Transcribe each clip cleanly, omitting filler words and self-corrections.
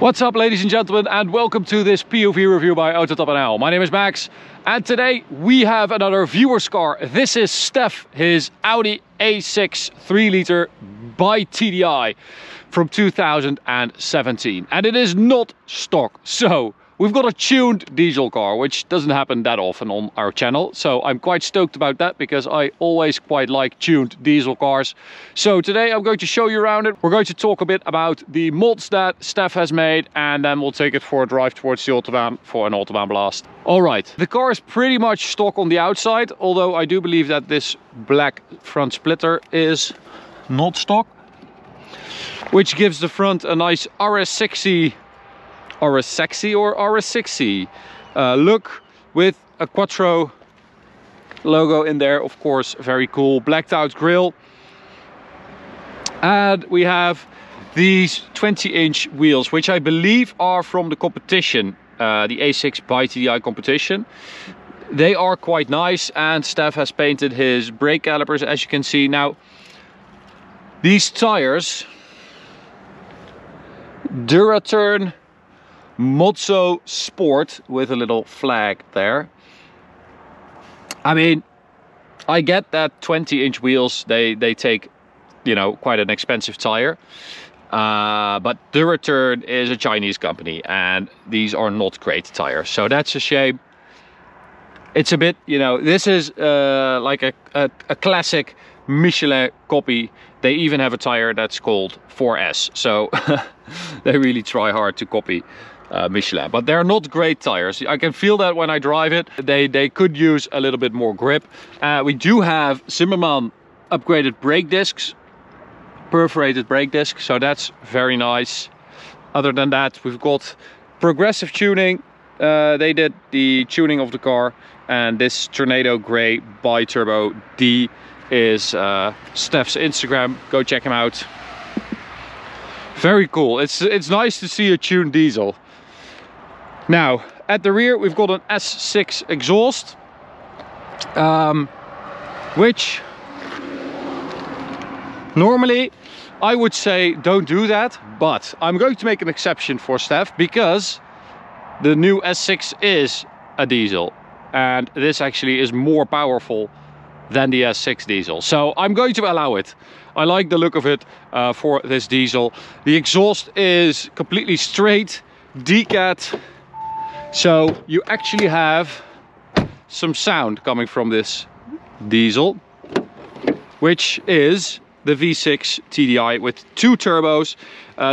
What's up, ladies and gentlemen, and welcome to this POV review by AutoTopNL. My name is Max, and today we have another viewer's car. This is Steph, his Audi A6 3-liter BiTDI from 2017, and it is not stock. So we've got a tuned diesel car, which doesn't happen that often on our channel. So I'm quite stoked about that because I always quite like tuned diesel cars. So today I'm going to show you around it. We're going to talk a bit about the mods that Steph has made, and then we'll take it for a drive towards the Autobahn for an Autobahn blast. All right, the car is pretty much stock on the outside, although I do believe that this black front splitter is not stock, which gives the front a nice RS60 look with a Quattro logo in there, of course. Very cool. Blacked out grille, and we have these 20-inch wheels, which I believe are from the competition, the A6 BiTDI competition. They are quite nice, and Steph has painted his brake calipers, as you can see. Now these tires, Duraturn Mozzo Sport, with a little flag there. I mean, I get that 20-inch wheels, they take, you know, quite an expensive tire, but Duraturn is a Chinese company and these are not great tires, so that's a shame. It's a bit, you know, this is like a classic Michelin copy. They even have a tire that's called 4S, so they really try hard to copy Michelin, but they're not great tires. I can feel that when I drive it. They could use a little bit more grip. We do have Zimmermann upgraded brake discs, perforated brake discs, so that's very nice. Other than that, we've got progressive tuning. They did the tuning of the car, and this Tornado Grey bi-turbo D is Steph's Instagram. Go check him out. Very cool. It's nice to see a tuned diesel. Now, at the rear, we've got an S6 exhaust, which normally I would say don't do that, but I'm going to make an exception for Steph because the new S6 is a diesel, and this actually is more powerful than the S6 diesel, so I'm going to allow it. I like the look of it for this diesel. The exhaust is completely straight, decat. So you actually have some sound coming from this diesel, which is the V6 TDI with 2 turbos.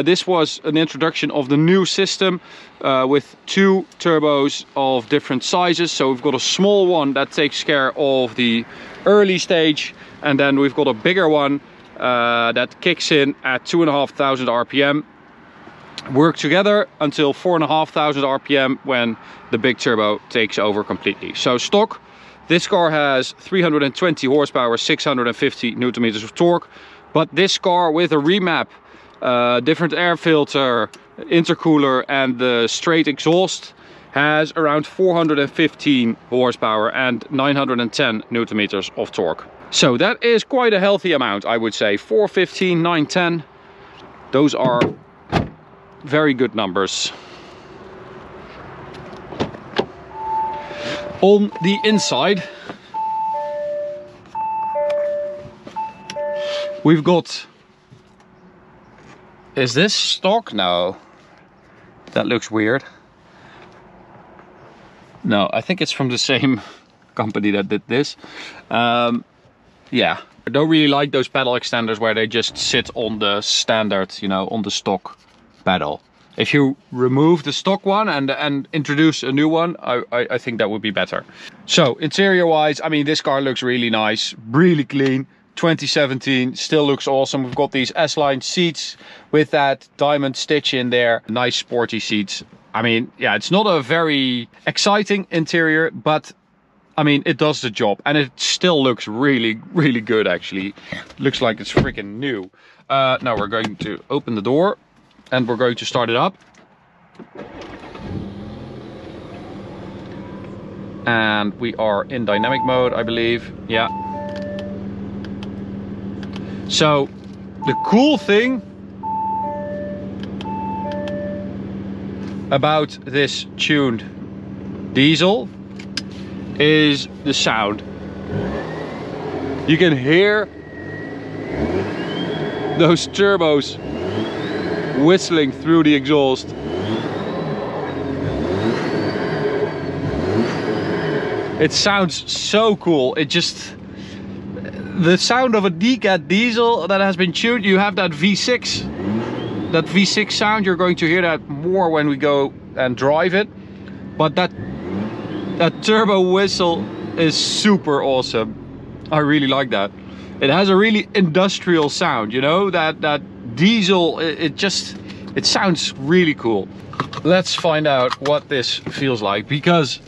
This was an introduction of the new system with 2 turbos of different sizes. So we've got a small one that takes care of the early stage, and then we've got a bigger one that kicks in at 2,500 RPM. Work together until 4,500 RPM when the big turbo takes over completely. So stock, this car has 320 horsepower, 650 Newton meters of torque, but this car with a remap, different air filter, intercooler, and the straight exhaust has around 415 horsepower and 910 Newton meters of torque. So that is quite a healthy amount, I would say. 415, 910, those are very good numbers. On the inside, we've got, is this stock? No, that looks weird. No, I think it's from the same company that did this. Yeah, I don't really like those pedal extenders where they just sit on the standard, you know, on the stock pedal. If you remove the stock one and introduce a new one, I think that would be better. So interior wise, I mean, this car looks really nice, really clean. 2017, still looks awesome. We've got these S-line seats with that diamond stitch in there. Nice sporty seats. I mean, yeah, it's not a very exciting interior, but I mean, it does the job, and it still looks really, really good actually. Looks like it's freaking new. Now we're going to open the door and we're going to start it up. And we are in dynamic mode, I believe. Yeah. So the cool thing about this tuned diesel is the sound. You can hear those turbos whistling through the exhaust. It sounds so cool. It just, the sound of a decat diesel that has been tuned. You have that V6 sound. You're going to hear that more when we go and drive it, but that turbo whistle is super awesome. I really like that. It has a really industrial sound, you know, that diesel, it sounds really cool. Let's find out what this feels like, because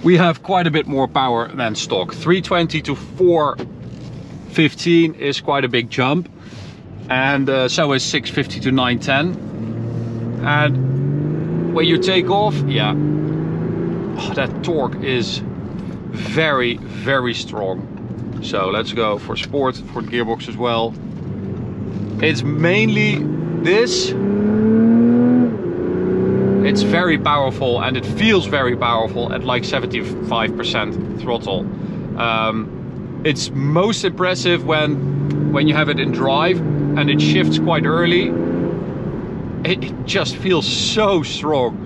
we have quite a bit more power than stock. 320 to 415 is quite a big jump, and so is 650 to 910. And when you take off, yeah, that torque is very, very strong. So let's go for sport, for the gearbox as well. It's mainly this. It's very powerful, and it feels very powerful at like 75% throttle. It's most impressive when you have it in drive and it shifts quite early. It just feels so strong.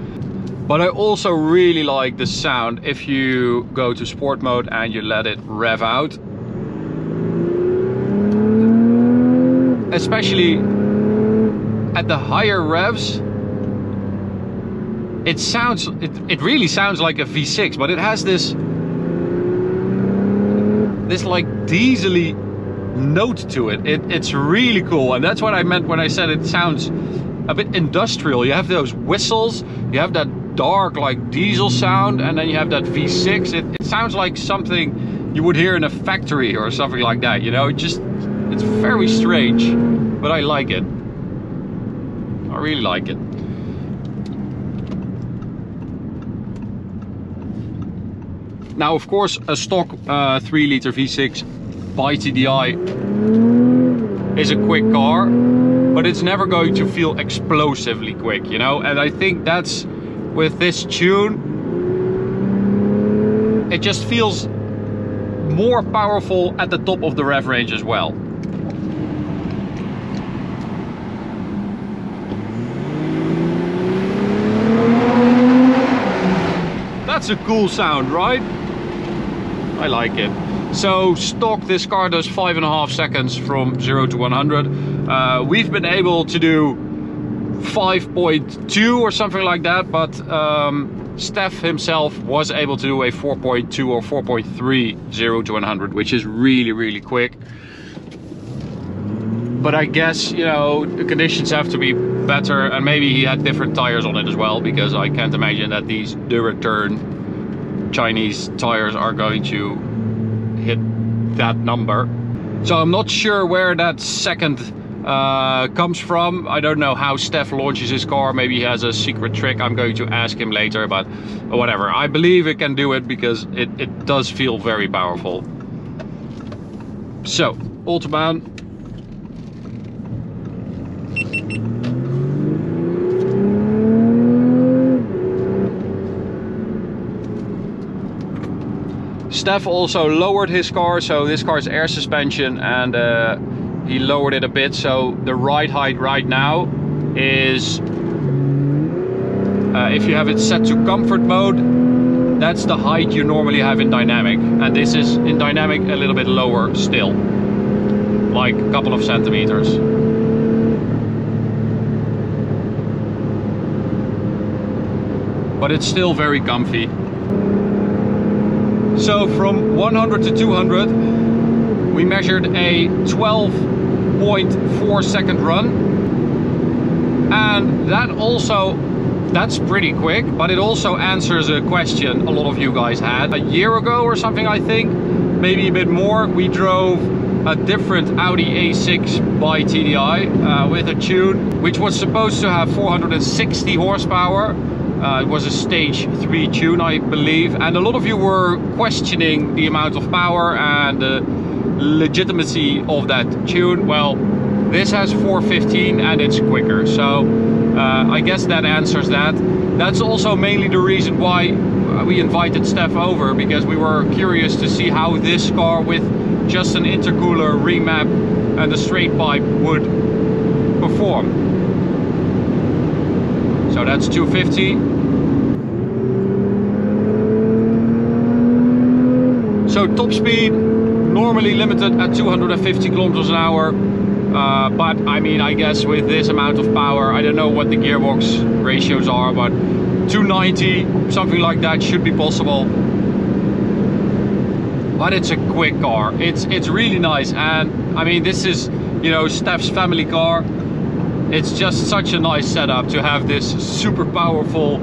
But I also really like the sound if you go to sport mode and you let it rev out. Especially at the higher revs, it really sounds like a V6, but it has this like diesel-y note to it. It's really cool, and that's what I meant when I said it sounds a bit industrial. You have those whistles, you have that dark like diesel sound, and then you have that V6. It sounds like something you would hear in a factory or something like that, you know. It's very strange, but I like it. I really like it. Now, of course, a stock 3-liter V6 BiTDI is a quick car, but it's never going to feel explosively quick, you know. And I think that's with this tune, it just feels more powerful at the top of the rev range as well. That's a cool sound, right? I like it. So stock, this car does 5.5 seconds from 0 to 100. We've been able to do 5.2 or something like that, but Steph himself was able to do a 4.2 or 4.3 0 to 100, which is really, really quick. But I guess, you know, the conditions have to be better, and maybe he had different tires on it as well, because I can't imagine that these Dureturn Chinese tires are going to hit that number. So I'm not sure where that second comes from. I don't know how Steph launches his car. Maybe he has a secret trick. I'm going to ask him later, but whatever. I believe it can do it because it does feel very powerful. So, Autobahn. Steph also lowered his car, so this car's air suspension, and he lowered it a bit, so the ride height right now is, if you have it set to comfort mode, that's the height you normally have in dynamic, and this is in dynamic a little bit lower still, like a couple of centimeters. But it's still very comfy. So from 100 to 200, we measured a 12.4 second run, and that's pretty quick, but it also answers a question a lot of you guys had. A year ago or something, I think, maybe a bit more, we drove a different Audi A6 BiTDI with a tune, which was supposed to have 460 horsepower. It was a stage 3 tune, I believe, and a lot of you were questioning the amount of power and the legitimacy of that tune. Well, This has 415 and it's quicker, so I guess that answers that. That's also mainly the reason why we invited Steph over, because we were curious to see how this car with just an intercooler, remap and a straight pipe would perform. So that's 250. So top speed normally limited at 250 kilometers an hour. But I mean, I guess with this amount of power, I don't know what the gearbox ratios are, but 290, something like that should be possible. But it's a quick car. It's really nice, and I mean, this is, you know, Steph's family car. It's just such a nice setup to have this super powerful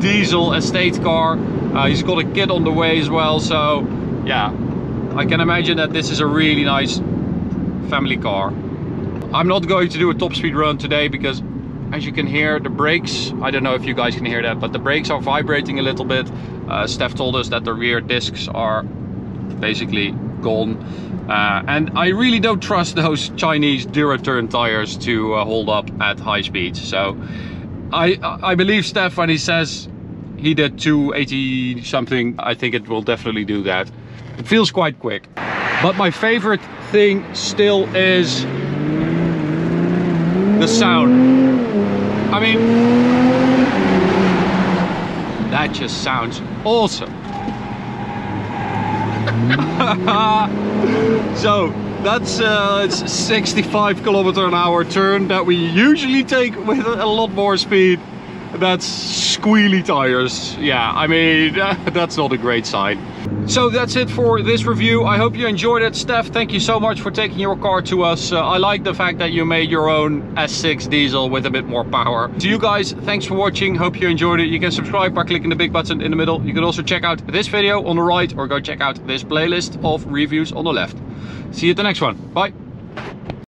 diesel estate car. He's got a kid on the way as well, so yeah, I can imagine that this is a really nice family car. I'm not going to do a top speed run today because, as you can hear, the brakes, I don't know if you guys can hear that, but the brakes are vibrating a little bit. Steph told us that the rear discs are basically gone. And I really don't trust those Chinese Duraturn tires to hold up at high speeds. So I believe Steph when he says he did 280 something. I think it will definitely do that. It feels quite quick. But my favorite thing still is the sound. I mean, that just sounds awesome. So that's it's 65 kilometer an hour turn that we usually take with a lot more speed. That's squealy tires. Yeah, I mean, that's not a great sign. So that's it for this review. I hope you enjoyed it. Steph, thank you so much for taking your car to us. I like the fact that you made your own S6 diesel with a bit more power. To you guys, thanks for watching. Hope you enjoyed it. You can subscribe by clicking the big button in the middle. You can also check out this video on the right, or go check out this playlist of reviews on the left. See you at the next one. Bye.